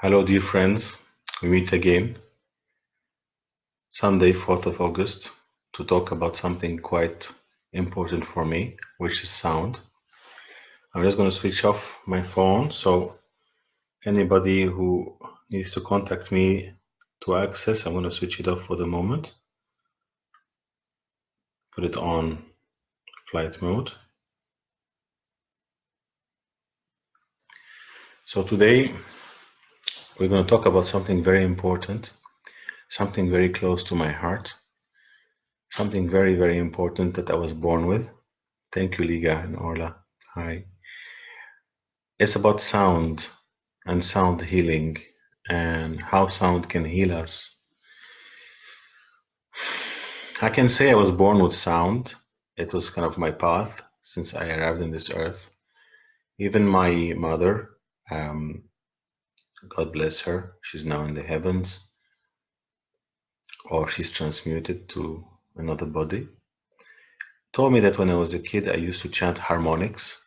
Hello, dear friends. We meet again Sunday, 4th of August, to talk about something quite important for me, which is sound. I'm just going to switch off my phone so anybody who needs to contact me to access, I'm going to switch it off for the moment. Put it on flight mode. So today we're going to talk about something very important, something very close to my heart, something very, very important that I was born with. Thank you, Liga and Orla. Hi. It's about sound and sound healing and how sound can heal us. I can say I was born with sound. It was kind of my path since I arrived in this earth. Even my mother, God bless her, she's now in the heavens, or she's transmuted to another body, told me that when I was a kid I used to chant harmonics.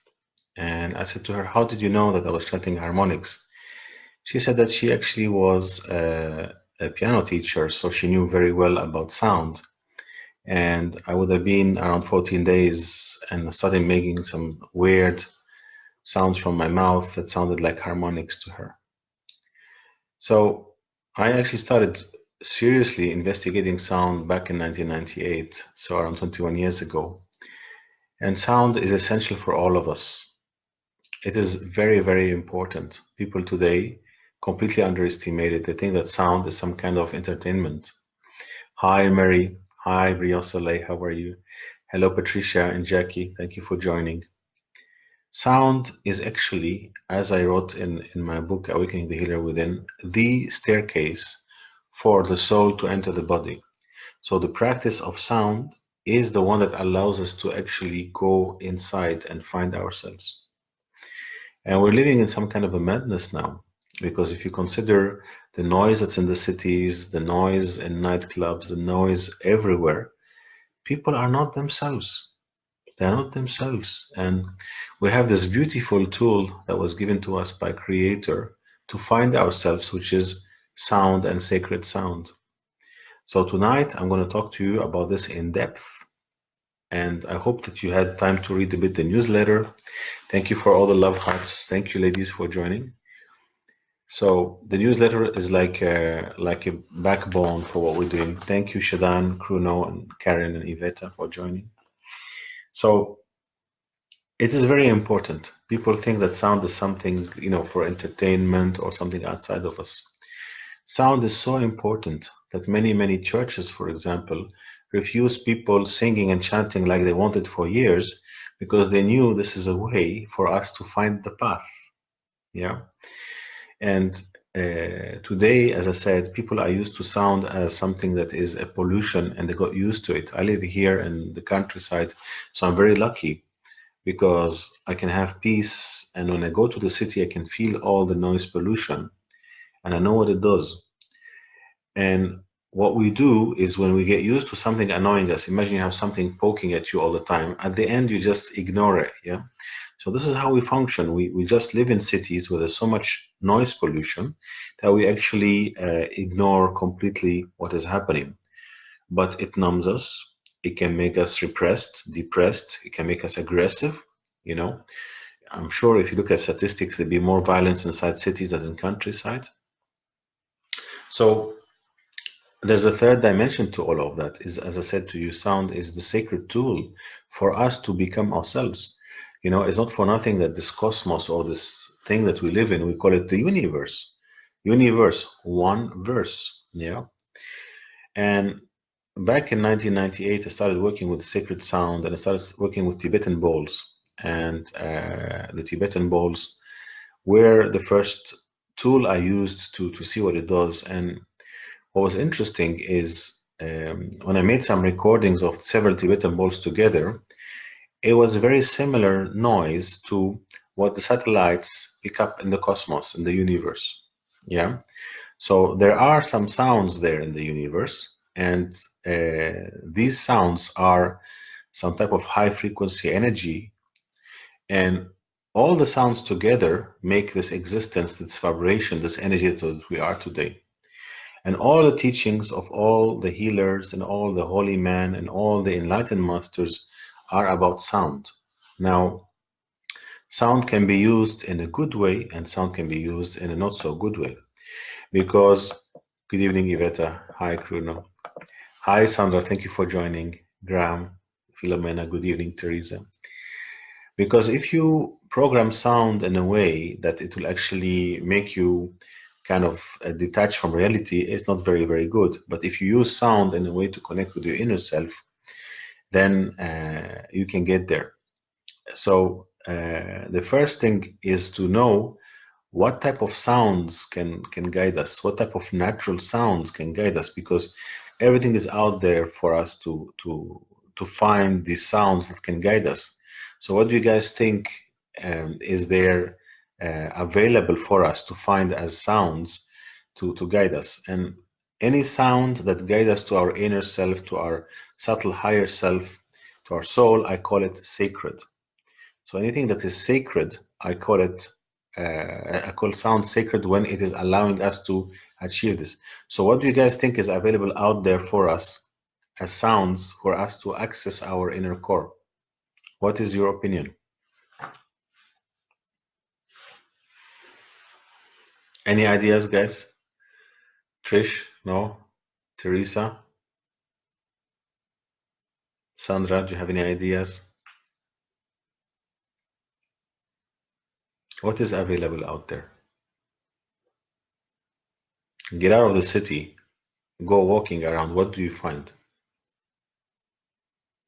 And I said to her, how did you know that I was chanting harmonics? She said that she actually was a piano teacher, so she knew very well about sound. And I would have been around 14 days and started making some weird sounds from my mouth that sounded like harmonics to her. So I actually started seriously investigating sound back in 1998, so around 21 years ago. And sound is essential for all of us. It is very, very important. People today completely underestimate it. They think that sound is some kind of entertainment. Hi, Mary. Hi, Briosale. How are you? Hello, Patricia and Jackie. Thank you for joining. Sound is actually, as I wrote in my book, Awakening the Healer Within, the staircase for the soul to enter the body. So the practice of sound is the one that allows us to actually go inside and find ourselves. And we're living in some kind of a madness now, because if you consider the noise that's in the cities, the noise in nightclubs, the noise everywhere, people are not themselves. They're not themselves. And we have this beautiful tool that was given to us by Creator to find ourselves, which is sound and sacred sound. So tonight I'm going to talk to you about this in depth. And I hope that you had time to read a bit the newsletter. Thank you for all the love hearts. Thank you, ladies, for joining. So the newsletter is like a backbone for what we're doing. Thank you, Shadan, Kruno, and Karen and Iveta for joining. So it is very important. People think that sound is something, for entertainment or something outside of us. Sound is so important that many, many churches, for example, refuse people singing and chanting like they wanted for years because they knew this is a way for us to find the path. Yeah. And today, as I said, people are used to sound as something that is a pollution and they got used to it. I live here in the countryside, so I'm very lucky because I can have peace. And when I go to the city, I can feel all the noise pollution and I know what it does. And what we do is when we get used to something annoying us, imagine you have something poking at you all the time. At the end, you just ignore it. Yeah. So this is how we function. We just live in cities where there's so much noise pollution that we actually ignore completely what is happening. But it numbs us. It can make us repressed, depressed. It can make us aggressive. I'm sure if you look at statistics, there'd be more violence inside cities than in countryside. So there's a third dimension to all of that. Is, as I said to you, sound is the sacred tool for us to become ourselves. It's not for nothing that this cosmos or this thing that we live in, we call it the universe. Universe, one verse. Yeah. And back in 1998, I started working with sacred sound and I started working with Tibetan bowls. And the Tibetan bowls were the first tool I used to see what it does. And what was interesting is when I made some recordings of several Tibetan bowls together, it was a very similar noise to what the satellites pick up in the cosmos, in the universe. Yeah. So there are some sounds there in the universe, and these sounds are some type of high frequency energy. And all the sounds together make this existence, this vibration, this energy that we are today. And all the teachings of all the healers and all the holy men and all the enlightened masters are about sound. Now, sound can be used in a good way and sound can be used in a not so good way. Because, good evening, Iveta. Hi, Bruno. Hi, Sandra. Thank you for joining. Graham, Philomena. Good evening, Teresa. Because if you program sound in a way that it will actually make you kind of detach from reality, it's not very, very good. But if you use sound in a way to connect with your inner self, then you can get there. So the first thing is to know what type of sounds can guide us, what type of natural sounds can guide us, because everything is out there for us to find these sounds that can guide us. So what do you guys think is there available for us to find as sounds to guide us? And any sound that guide us to our inner self, to our subtle higher self, to our soul, I call it sacred. So anything that is sacred, I call it, I call sound sacred when it is allowing us to achieve this. So what do you guys think is available out there for us as sounds for us to access our inner core? What is your opinion? Any ideas, guys? Trish? No? Teresa? Sandra, do you have any ideas? What is available out there? Get out of the city. Go walking around. What do you find?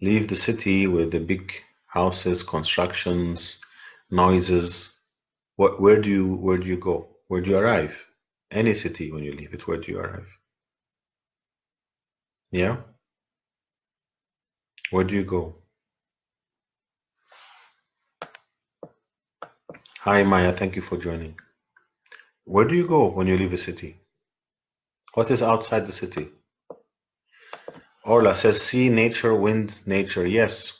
Leave the city with the big houses, constructions, noises. Where do you go? Where do you arrive? Any city when you leave it, where do you arrive? Yeah? Where do you go? Hi Maya, thank you for joining. Where do you go when you leave a city? What is outside the city? Orla says sea, nature, wind, nature. Yes.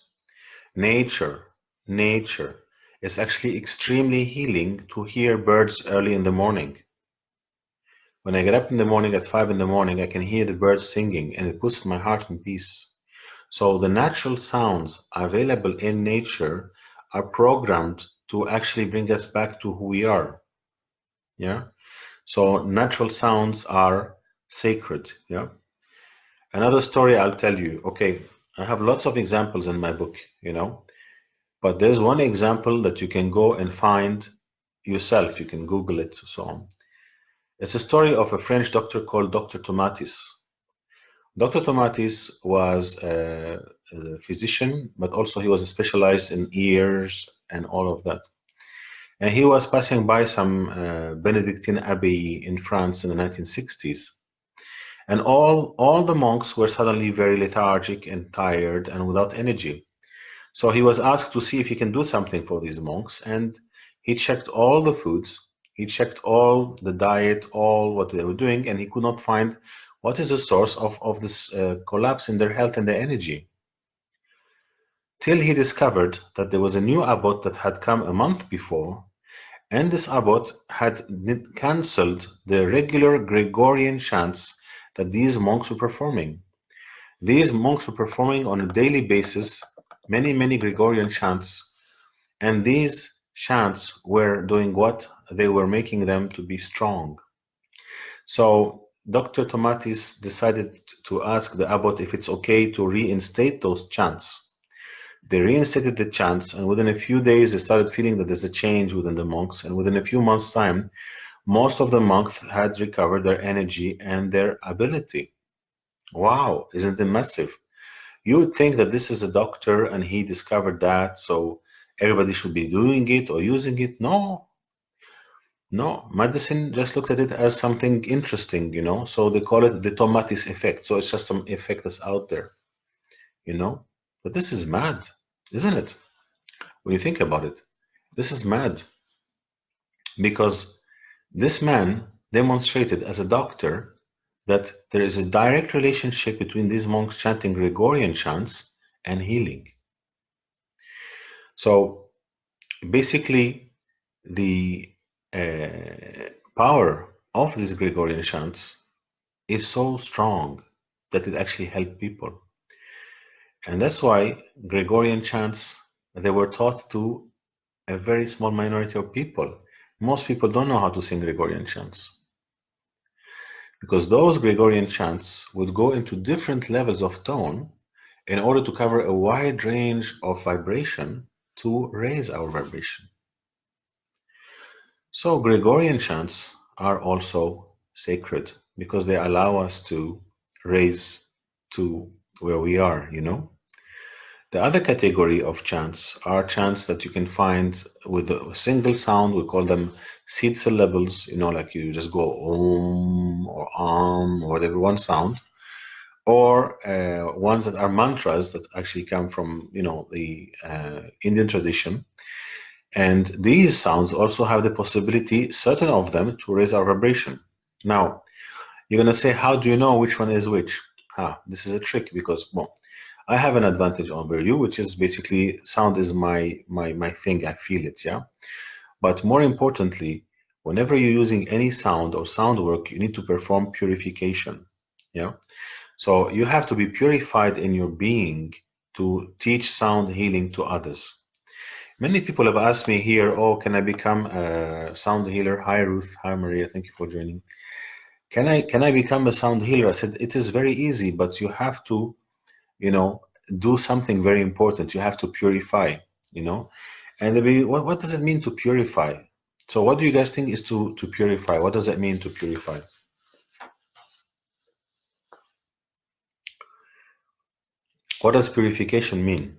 Nature is actually extremely healing to hear birds early in the morning. When I get up in the morning at 5 in the morning, I can hear the birds singing and it puts my heart in peace. So the natural sounds available in nature are programmed to actually bring us back to who we are. Yeah. So natural sounds are sacred. Yeah. Another story I'll tell you. Okay. I have lots of examples in my book, but there's one example that you can go and find yourself. You can Google it, so on. It's a story of a French doctor called Dr. Tomatis. Dr. Tomatis was a physician, but also he was specialized in ears and all of that. And he was passing by some Benedictine abbey in France in the 1960s. And all the monks were suddenly very lethargic and tired and without energy. So he was asked to see if he can do something for these monks. And he checked all the foods, he checked all the diet, all what they were doing, and he could not find what is the source of this collapse in their health and their energy. Till he discovered that there was a new abbot that had come a month before, and this abbot had cancelled the regular Gregorian chants that these monks were performing. These monks were performing on a daily basis many, many Gregorian chants, and these chants were doing what? They were making them to be strong. So Dr. Tomatis decided to ask the abbot if it's okay to reinstate those chants. They reinstated the chants, and within a few days, they started feeling that there's a change within the monks. And within a few months' time, most of the monks had recovered their energy and their ability. Wow, isn't it massive? You would think that this is a doctor and he discovered that, so everybody should be doing it or using it. No, no. Medicine just looked at it as something interesting. So they call it the Tomatis effect. So it's just some effect that's out there. But this is mad, isn't it? When you think about it, this is mad because this man demonstrated as a doctor that there is a direct relationship between these monks chanting Gregorian chants and healing. So Basically, the power of these Gregorian chants is so strong that it actually helped people. And that's why Gregorian chants, they were taught to a very small minority of people. Most people don't know how to sing Gregorian chants because those Gregorian chants would go into different levels of tone in order to cover a wide range of vibration to raise our vibration. So Gregorian chants are also sacred because they allow us to raise to where we are, you know. The other category of chants are chants that you can find with a single sound. We call them seed syllables, you know, like you just go om or or whatever, one sound, or ones that are mantras that actually come from, you know, the Indian tradition. And these sounds also have the possibility, certain of them, to raise our vibration. Now, you're going to say, how do you know which one is which? This is a trick because, well, I have an advantage over you, which is basically sound is my thing. I feel it, yeah. But more importantly, whenever you're using any sound or sound work, you need to perform purification, yeah. So you have to be purified in your being to teach sound healing to others. Many people have asked me here, oh, can I become a sound healer? Hi, Ruth. Hi, Maria. Thank you for joining. Can I become a sound healer? I said, it is very easy, but you have to, you know, do something very important. You have to purify, you know. And what does it mean to purify? So what do you guys think is to purify? What does it mean to purify? What does purification mean?